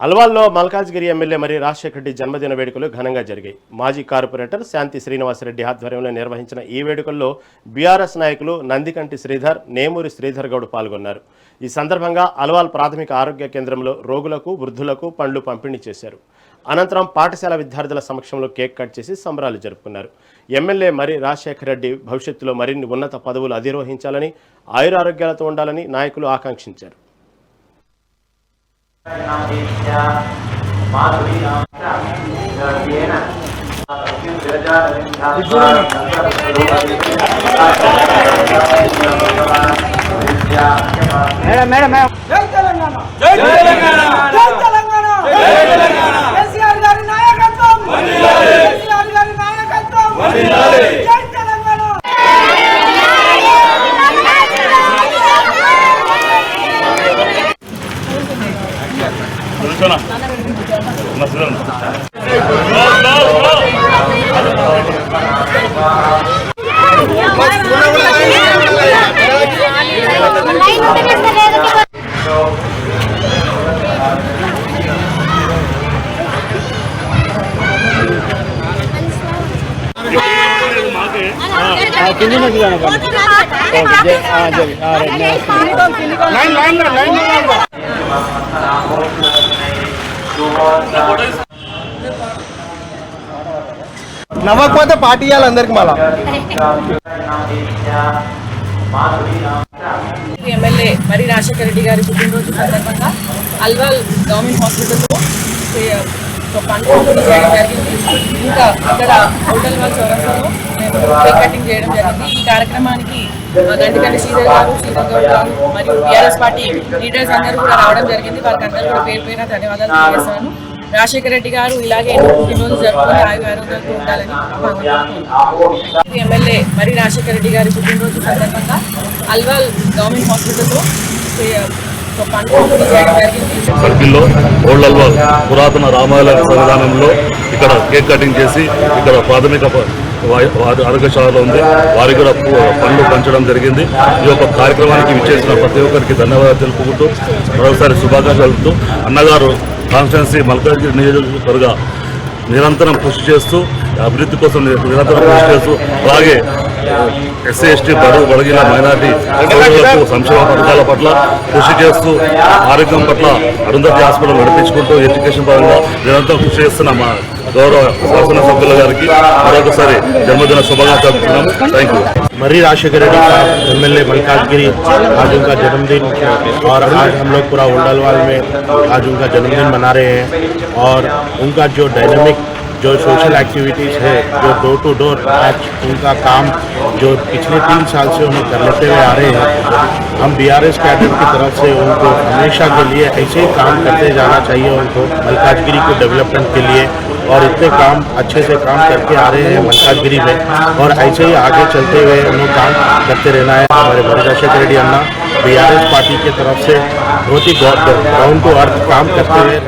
అల్వాల్లో Malkajgiri MLA మరి రాజశేఖర రెడ్డి జన్మదిన వేడుకలు ఘనంగా జరిగాయి. మాజీ కార్పొరేటర్ శాంతి శ్రీనివాసరెడ్డి ఆధ్వర్యంలో నిర్వహించిన ఈ వేడుకల్లో బీఆర్ఎస్ నాయకులు నందికంటి శ్రీధర్, నేమూరి శ్రీధర్ గౌడ్ పాల్గొన్నారు. ఈ సందర్భంగా అల్వాల్ ప్రాథమిక ఆరోగ్య కేంద్రంలో రోగులకు, వృద్ధులకు పండ్లు పంపిణీ చేశారు. అనంతరం పాఠశాల విద్యార్థుల సమక్షంలో కేక్ కట్ చేసి సంబరాలు జరుపుకున్నారు. ఎమ్మెల్యే మరి రాజశేఖర రెడ్డి భవిష్యత్తులో మరిన్ని ఉన్నత పదవులు అధిరోహించాలని, ఆయురారోగ్యాలతో ఉండాలని నాయకులు ఆకాంక్షించారు. నవ్వకపోతే పార్టీ ఇవ్వాలి అందరికి. మళ్ళా ఎమ్మెల్యే మరి రాజశేఖర రెడ్డి గారి పుట్టినరోజు సందర్భంగా అల్వాల్ గవర్నమెంట్ హాస్పిటల్లో పండుగ చేయడం జరిగింది. ఇంకా ఇక్కడ హోటల్ వాల్ చౌరస్తాలో మేము కేక్ కటింగ్ చేయడం జరిగింది. ఈ కార్యక్రమానికి నందికంటి శ్రీధర్ గారు, శ్రీధర్ గౌడ్ గారు మరియు టీఆర్ఎస్ పార్టీ లీడర్స్ అందరూ కూడా రావడం జరిగింది. వారికి అందరూ కూడా పేరు పేరున ధన్యవాదాలు తెలియజేస్తాను. రాజశేఖర రెడ్డి గారు ఇలాగే పుట్టినరోజు జరుపుకుని ఆరోగ్యాలతో ఉండాలని. ఎమ్మెల్యే మరి రాజశేఖర రెడ్డి గారి పుట్టినరోజు సందర్భంగా అల్వాల్ గవర్నమెంట్ హాస్పిటల్లో సర్కిల్లో ఓల్డ్ అల్వాల్ పురాతన రామాలయ సంవిధానంలో ఇక్కడ కేక్ కటింగ్ చేసి ఇక్కడ ప్రాథమిక ఆరోగ్యశాలలో ఉంది. వారికి కూడా పండ్లు పంచడం జరిగింది. ఈ యొక్క కార్యక్రమానికి విచ్చేసిన ప్రతి ఒక్కరికి ధన్యవాదాలు తెలుపుకుంటూ మరోసారి శుభాకాంక్షలు తెలుపుతూ అన్నగారు కాన్స్టిట్యున్సీ మల్కాజ్గిరి నియోజకవర్గ నిరంతరం కృషి చేస్తూ అభివృద్ధి కోసం నిరంతరం కృషి చేస్తూ అలాగే ఎస్సీ ఎస్టీ బడుగిన మైనార్టీ సంక్షేమ పథకాల పట్ల కృషి చేస్తూ ఆరోగ్యం పట్ల అరుంధతి హాస్పిటల్ నడిపించుకుంటూ ఎడ్యుకేషన్ పరంగా నిరంతరం కృషి చేస్తున్న మా గౌరవ శాసనసభ్యుల గారికి మరొకసారి జన్మదిన శుభాకాంక్షలు చెప్తున్నాము. Thank you. मरी राजशेखर रेड्डी साहब एमएलए मल्काजगिरी, आज उनका जन्मदिन और आज हम लोग पूरा ओल्ड अल्वाल में आज उनका जन्मदिन मना रहे हैं। और उनका जो डायनामिक जो सोशल एक्टिविटीज़ है, जो डोर टू डोर आज उनका काम जो पिछले 3 साल से उन्हें कर लेते हुए आ रहे हैं, हम बीआरएस कैडर की तरफ से उनको हमेशा के लिए ऐसे ही काम करते जाना चाहिए उनको मल्काजगिरी को डेवलपमेंट के लिए। और इतने काम अच्छे से काम करके आ रहे हैं मल्काजगिरी में और ऐसे ही आगे चलते हुए उन्हें काम करते रहना है। हमारे मरी राजशेखर रेड्डी अन्ना बीआरएस पार्टी की तरफ से बहुत ही ग्राउंड टू अर्थ काम करते हुए